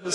شب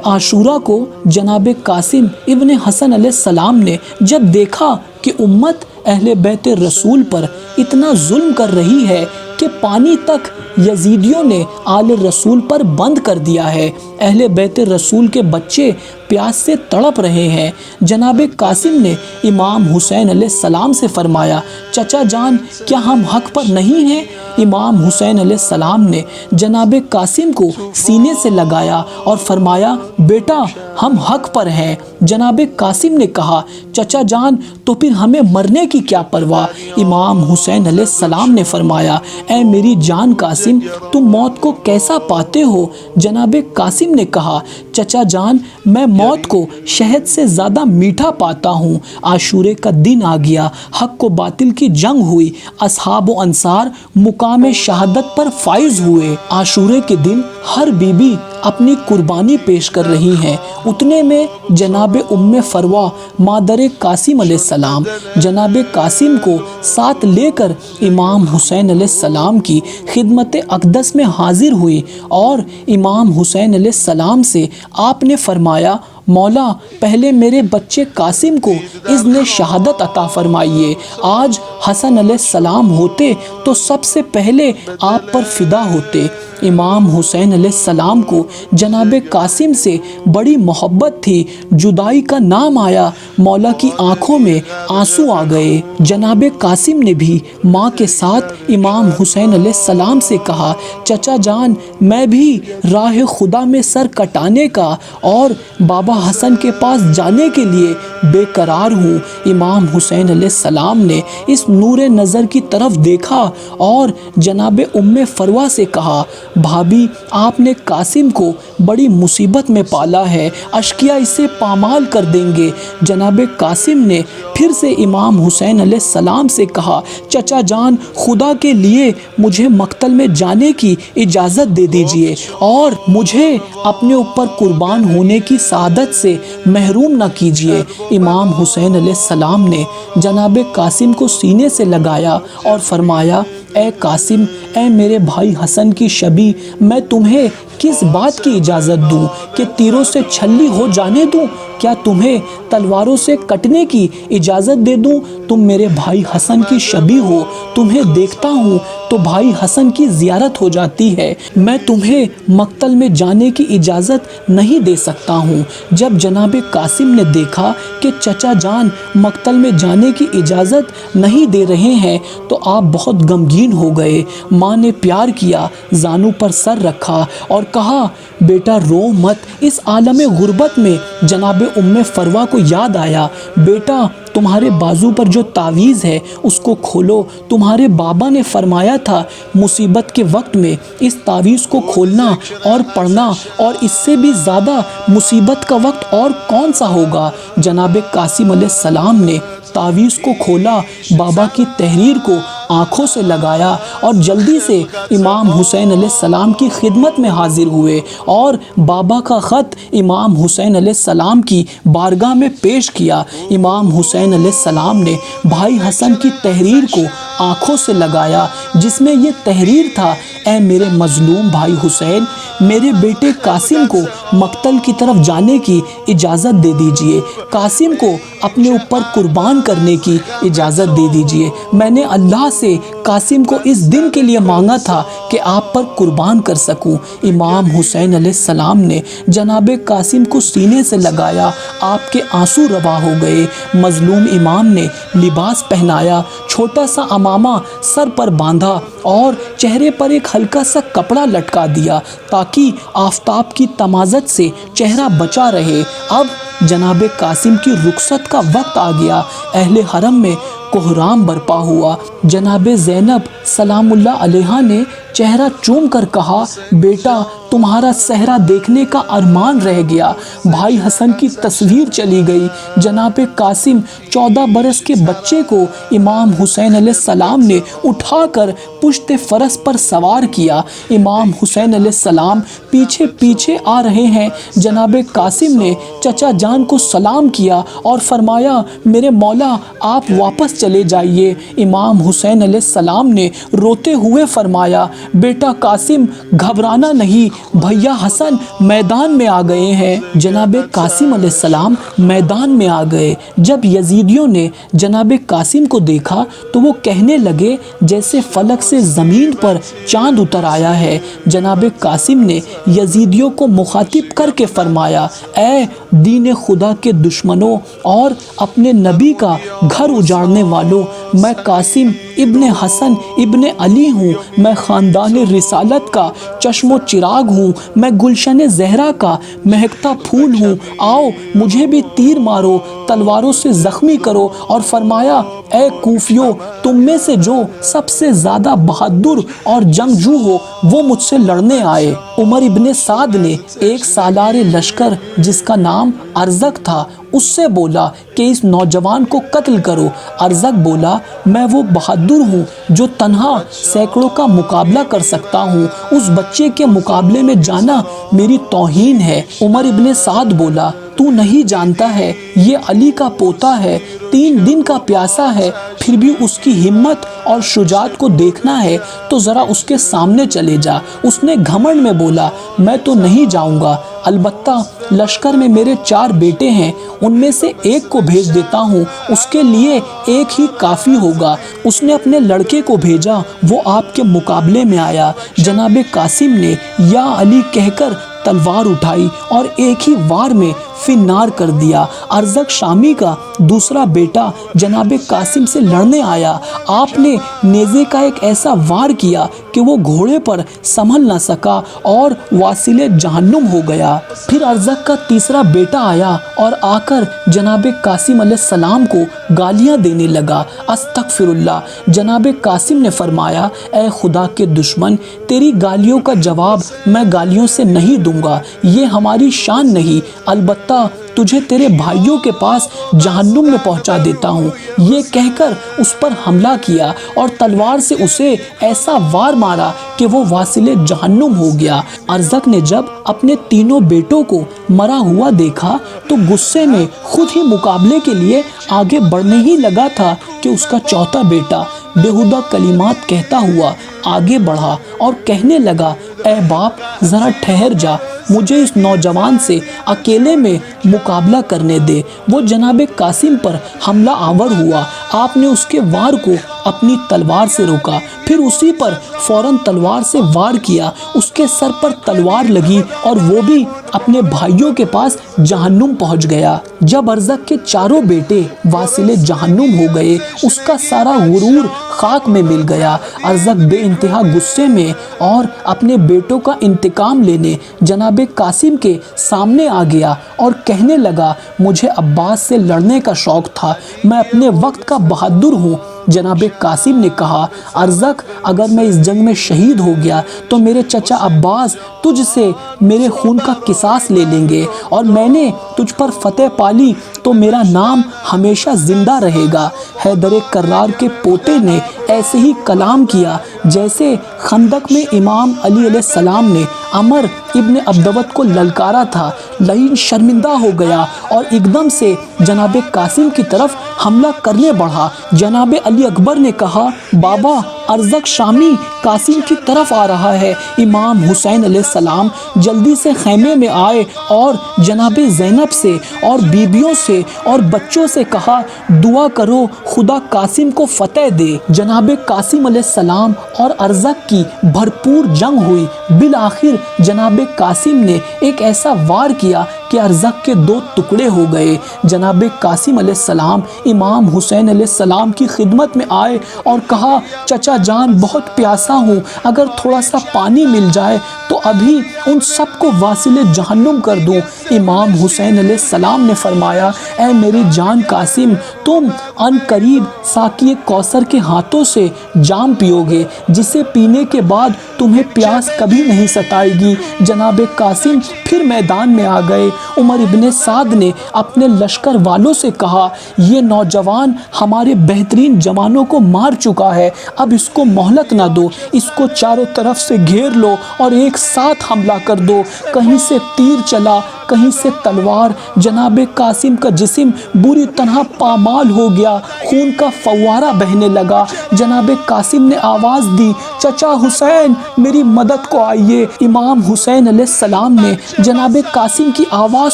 عاشورہ کو جناب قاسم ابن حسن علیہ السلام نے جب دیکھا کہ امت اہل بیت رسول پر اتنا ظلم کر رہی ہے کہ پانی تک یزیدیوں نے آل رسول پر بند کر دیا ہے، اہل بیت رسول کے بچے پیاس سے تڑپ رہے ہیں، جناب قاسم نے امام حسین علیہ السلام سے فرمایا، چچا جان کیا ہم حق پر نہیں ہیں؟ امام حسین علیہ السلام نے جناب قاسم کو سینے سے لگایا اور فرمایا، بیٹا ہم حق پر ہیں۔ جناب قاسم نے کہا، چچا جان تو پھر ہمیں مرنے کی کیا پرواہ؟ امام حسین علیہ السلام نے فرمایا، اے میری جان قاسم تم موت کو کیسا پاتے ہو؟ جناب قاسم نے کہا، چچا جان میں موت کو شہد سے زیادہ میٹھا پاتا ہوں۔ عاشورے کا دن آ گیا، حق و باطل کی جنگ ہوئی، اصحاب و انصار مقام شہادت پر فائز ہوئے۔ عاشورے کے دن ہر بی بی اپنی قربانی پیش کر رہی ہیں، اتنے میں جناب ام فروہ مادر قاسم علیہ السلام جناب قاسم کو ساتھ لے کر امام حسین علیہ السلام کی خدمت اقدس میں حاضر ہوئی اور امام حسین علیہ السلام سے آپ نے فرمایا، مولا پہلے میرے بچے قاسم کو اذن شہادت عطا فرمائیے۔ آج حسن علیہ السلام ہوتے تو سب سے پہلے آپ پر فدا ہوتے۔ امام حسین علیہ السلام کو جناب قاسم سے بڑی محبت تھی، جدائی کا نام آیا مولا کی آنکھوں میں آنسو آ گئے۔ جناب قاسم نے بھی ماں کے ساتھ امام حسین علیہ السلام سے کہا، چچا جان میں بھی راہ خدا میں سر کٹانے کا اور بابا حسن کے پاس جانے کے لیے بے قرار ہوں۔ امام حسین علیہ السلام نے اس نور نظر کی طرف دیکھا اور جناب ام فروہ سے کہا، بھابی آپ نے قاسم کو بڑی مصیبت میں پالا ہے، اشکیا اسے پامال کر دیں گے۔ جناب قاسم نے پھر سے امام حسین علیہ السلام سے کہا، چچا جان خدا کے لیے مجھے مقتل میں جانے کی اجازت دے دیجیے اور مجھے اپنے اوپر قربان ہونے کی سعادت سے محروم نہ کیجیے۔ امام حسین علیہ السلام نے جناب قاسم کو سینے سے لگایا اور فرمایا، اے قاسم، اے میرے بھائی حسن کی شبی، میں تمہیں کس بات کی اجازت دوں کہ تیروں سے چھلی ہو جانے دوں؟ کیا تمہیں تلواروں سے کٹنے کی اجازت دے دوں؟ تم میرے بھائی حسن کی شبی ہو، تمہیں دیکھتا ہوں تو بھائی حسن کی زیارت ہو جاتی ہے، میں تمہیں مقتل میں جانے کی اجازت نہیں دے سکتا ہوں۔ جب جناب قاسم نے دیکھا کہ چچا جان مقتل میں جانے کی اجازت نہیں دے رہے ہیں تو آپ بہت غمگین ہو گئے۔ ماں نے پیار کیا، زانوں پر سر رکھا اور کہا، بیٹا رو مت۔ اس عالم غربت میں جناب ام فروہ کو یاد آیا، بیٹا تمہارے بازو پر جو تعویذ ہے اس کو کھولو، تمہارے بابا نے فرمایا تھا مصیبت کے وقت میں اس تعویذ کو کھولنا اور پڑھنا، اور اس سے بھی زیادہ مصیبت کا وقت اور کون سا ہوگا؟ جناب قاسم علیہ السلام نے تعویذ کو کھولا، بابا کی تحریر کو آنکھوں سے لگایا اور جلدی سے امام حسین علیہ السلام کی خدمت میں حاضر ہوئے اور بابا کا خط امام حسین علیہ السلام کی بارگاہ میں پیش کیا۔ امام حسین علیہ السلام نے بھائی حسن کی تحریر کو آنکھوں سے لگایا جس میں یہ تحریر تھا، اے میرے مظلوم بھائی حسین، میرے بیٹے قاسم کو مقتل کی طرف جانے کی اجازت دے دیجئے، قاسم کو اپنے اوپر قربان کرنے کی اجازت دے دیجئے۔ میں نے اللہ سے قاسم کو اس دن کے لیے مانگا تھا کہ آپ پر قربان کر سکوں۔ امام حسین علیہ السلام نے جناب قاسم کو سینے سے لگایا، آپ کے آنسو روا ہو گئے۔ مظلوم امام نے لباس پہنایا، چھوٹا سا امامہ سر پر باندھا اور چہرے پر ایک ہلکا سا کپڑا لٹکا دیا تاکہ آفتاب کی تمازت سے چہرہ بچا رہے۔ اب جناب قاسم کی رخصت کا وقت آ گیا، اہل حرم میں کوہرام برپا ہوا۔ جناب زینب سلام اللہ علیہا نے چہرہ چوم کر کہا، بیٹا تمہارا صحرا دیکھنے کا ارمان رہ گیا۔ بھائی حسن کی تصویر چلی گئی۔ جناب قاسم 14 برس کے بچے کو امام حسین علیہ السلام نے اٹھا کر پشت فرس پر سوار کیا۔ امام حسین علیہ السلام پیچھے پیچھے آ رہے ہیں۔ جناب قاسم نے چچا جان کو سلام کیا اور فرمایا میرے مولا آپ واپس چلے جائیے۔ امام حسین علیہ السلام نے روتے ہوئے فرمایا بیٹا قاسم گھبرانا نہیں، بھیا حسن میدان میں آ گئے ہیں۔ جناب قاسم علیہ السلام میدان میں آ گئے۔ جب یزیدیوں نے جناب قاسم کو دیکھا تو وہ کہنے لگے جیسے فلک سے زمین پر چاند اتر آیا ہے۔ جناب قاسم نے یزیدیوں کو مخاطب کر کے فرمایا اے دین خدا کے دشمنوں اور اپنے نبی کا گھر اجاڑنے والوں، میں قاسم ابن حسن ابن علی ہوں، میں خاندان رسالت کا چشم و چراغ ہوں، میں گلشن زہرا کا مہکتا پھول ہوں، آؤ مجھے بھی تیر مارو، تلواروں سے زخمی کرو۔ اور فرمایا اے کوفیو تم میں سے جو سب سے زیادہ بہادر اور جنگجو ہو وہ مجھ سے لڑنے آئے۔ عمر ابن سعد نے ایک سالار لشکر جس کا نام ارزق تھا اس سے بولا کہ اس نوجوان کو قتل کرو۔ ارزق بولا میں وہ بہادر ہوں جو تنہا سینکڑوں کا مقابلہ کر سکتا ہوں، اس بچے کے مقابلے میں جانا میری توہین ہے۔ عمر ابن سعد بولا تو نہیں جانتا ہے یہ علی کا پوتا ہے، 3 دن کا پیاسا ہے، پھر بھی اس کی ہمت اور شجاعت کو دیکھنا ہے تو ذرا اس کے سامنے چلے جا۔ اس نے گھمنڈ میں بولا میں تو نہیں جاؤں گا، البتہ لشکر میں میرے 4 بیٹے ہیں، ان میں سے ایک کو بھیج دیتا ہوں، اس کے لیے ایک ہی کافی ہوگا۔ اس نے اپنے لڑکے کو بھیجا، وہ آپ کے مقابلے میں آیا۔ جناب قاسم نے یا علی کہہ کر تلوار اٹھائی اور ایک ہی وار میں فنار کر دیا۔ ارزق شامی کا دوسرا بیٹا جناب قاسم سے لڑنے آیا، آپ نے نیزے کا ایک ایسا وار کیا کہ وہ گھوڑے پر سنبھل نہ سکا اور واصل جہنم ہو گیا۔ پھر ارزق کا تیسرا بیٹا آیا اور آ کر جناب قاسم علیہ السلام کو گالیاں دینے لگا، استغفر اللہ۔ جناب قاسم نے فرمایا اے خدا کے دشمن تیری گالیوں کا جواب میں گالیوں سے نہیں دوں گا، یہ ہماری شان نہیں، البتہ تجھے تیرے بھائیوں کے پاس جہنم میں پہنچا دیتا ہوں۔ یہ کہہ کر اس پر حملہ کیا اور تلوار سے اسے ایسا وار مارا کہ وہ واصل جہنم ہو گیا۔ ارزق نے جب اپنے تینوں بیٹوں کو مرا ہوا دیکھا تو غصے میں خود ہی مقابلے کے لیے آگے بڑھنے ہی لگا تھا کہ اس کا چوتھا بیٹا بےہودہ کلمات کہتا ہوا آگے بڑھا اور کہنے لگا اے باپ ذرا ٹھہر جا، مجھے اس نوجوان سے اکیلے میں مقابلہ کرنے دے۔ وہ جناب قاسم پر حملہ آور ہوا، آپ نے اس کے وار کو اپنی تلوار سے روکا، پھر اسی پر فوراً تلوار سے وار کیا، اس کے سر پر تلوار لگی اور وہ بھی اپنے بھائیوں کے پاس جہنم پہنچ گیا۔ جب ارزق کے 4 بیٹے واصل جہنم ہو گئے اس کا سارا غرور خاک میں مل گیا۔ ارزق بے انتہا غصے میں اور اپنے بیٹوں کا انتقام لینے جناب قاسم کے سامنے آ گیا اور کہنے لگا مجھے عباس سے لڑنے کا شوق تھا، میں اپنے وقت کا بہادر ہوں۔ جناب قاسم نے کہا ارزق اگر میں اس جنگ میں شہید ہو گیا تو میرے چچا عباس تجھ سے میرے خون کا قصاص لے لیں گے، اور میں نے تجھ پر فتح پالی تو میرا نام ہمیشہ زندہ رہے گا۔ حیدر کرار کے پوتے نے ایسے ہی کلام کیا جیسے خندق میں امام علی علیہ السلام نے عمر ابن عبدود کو للکارا تھا۔ لعین شرمندہ ہو گیا اور ایک دم سے جناب قاسم کی طرف حملہ کرنے بڑھا۔ جناب علی اکبر نے کہا بابا ارزق شامی قاسم کی طرف آ رہا ہے۔ امام حسین علیہ السلام جلدی سے خیمے میں آئے اور جناب زینب سے اور بیبیوں سے اور بچوں سے کہا دعا کرو خدا قاسم کو فتح دے۔ جناب قاسم علیہ السلام اور ارزق کی بھرپور جنگ ہوئی۔ بالآخر جناب قاسم نے ایک ایسا وار کیا کہ ارزق کے 2 ٹکڑے ہو گئے۔ جناب قاسم علیہ السلام امام حسین علیہ السلام کی خدمت میں آئے اور کہا چچا جان بہت پیاسا پیاسا ہوں، اگر تھوڑا سا پانی مل جائے تو ابھی ان سب کو واصل جہنم کر دوں۔ امام حسین علیہ السلام نے فرمایا، اے میری جان قاسم، تم ان قریب ساقی کوثر کے ہاتھوں سے جام پیو گے، جسے پینے کے بعد تمہیں پیاس کبھی نہیں ستائے گی۔ جناب قاسم پھر میدان میں آ گئے۔ عمر ابن سعد نے اپنے لشکر والوں سے کہا، یہ نوجوان ہمارے بہترین جوانوں کو مار چکا ہے، اب اس کو مہلت نہ دو، اس کو چاروں طرف سے گھیر لو اور ایک ساتھ حملہ کر دو۔ کہیں سے تیر چلا، کہیں سے تلوار۔ جناب قاسم کا جسم بری طرح پامال ہو گیا، خون کا فوارہ بہنے لگا۔ جناب قاسم نے آواز دی، چچا حسین میری مدد کو آئیے۔ امام حسین علیہ السلام نے جناب قاسم کی آواز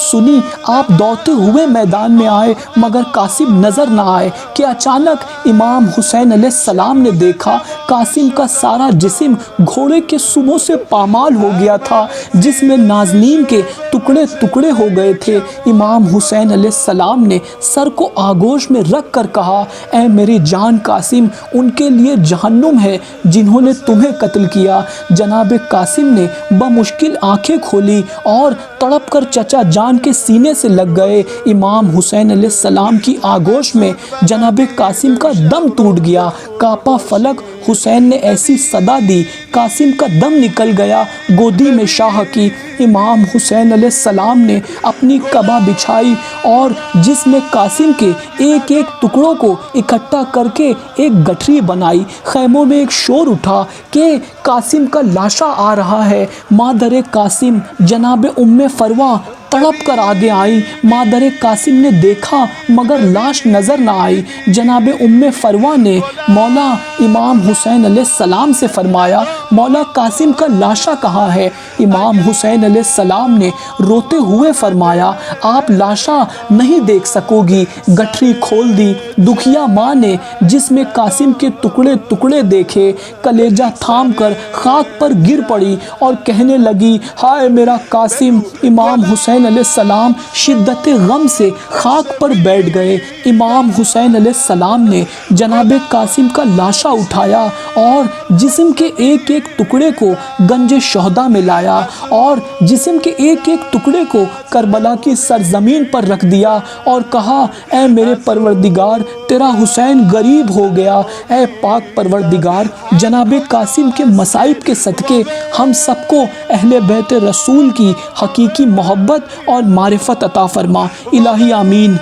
سنی، آپ دوڑتے ہوئے میدان میں آئے، مگر قاسم نظر نہ آئے کہ اچانک امام حسین علیہ السلام نے دیکھا قاسم کا سارا جسم گھوڑے کے سموں سے پامال ہو گیا تھا، جس میں نازنین کے ٹکڑے ٹکڑے ہو گئے تھے۔ امام حسین علیہ السلام نے سر کو آغوش میں رکھ کر کہا، اے میری جان قاسم، ان کے لیے جہنم ہے جنہوں نے تمہیں قتل کیا۔ جناب قاسم نے بمشکل آنکھیں کھولی اور تڑپ کر چچا جان کے سینے سے لگ گئے۔ امام حسین علیہ السلام کی آغوش میں جناب قاسم کا دم ٹوٹ گیا، کانپا فلک۔ حسین نے ایسی صدا دی، قاسم کا دم نکل گیا، گودی میں شاہ کی۔ امام حسین علیہ السلام نے اپنی قبا بچھائی اور جس میں قاسم کے ایک ایک ٹکڑوں کو اکٹھا کر کے ایک گٹھری بنائی۔ خیموں میں ایک شور اٹھا کہ قاسم کا لاشا آ رہا ہے۔ مادر قاسم جناب ام فروہ تڑپ کر آگے آئیں۔ مادر قاسم نے دیکھا مگر لاش نظر نہ آئی۔ جناب ام فروہ نے مولا امام حسین علیہ السلام سے فرمایا، مولا قاسم کا لاشا کہاں ہے؟ امام حسین علیہ السلام نے روتے ہوئے فرمایا، آپ لاشا نہیں دیکھ سکو گی۔ گٹھری کھول دی۔ دکھیا ماں نے جس میں قاسم کے ٹکڑے ٹکڑے دیکھے، کلیجہ تھام کر خاک پر گر پڑی اور کہنے لگی، ہائے میرا قاسم۔ امام حسین علیہ السلام شدت غم سے خاک پر بیٹھ گئے۔ امام حسین علیہ السلام نے جناب قاسم کا لاشا اٹھایا اور جسم کے ایک ایک ٹکڑے کو گنج شہداء میں لایا اور جسم کے ایک ایک ٹکڑے کو کربلا کی سرزمین پر رکھ دیا اور کہا، اے میرے پروردگار، تیرا حسین غریب ہو گیا۔ اے پاک پروردگار، جناب قاسم کے مصائب کے صدقے ہم سب کو اہل بیت رسول کی حقیقی محبت اور معرفت عطا فرما۔ الہی آمین۔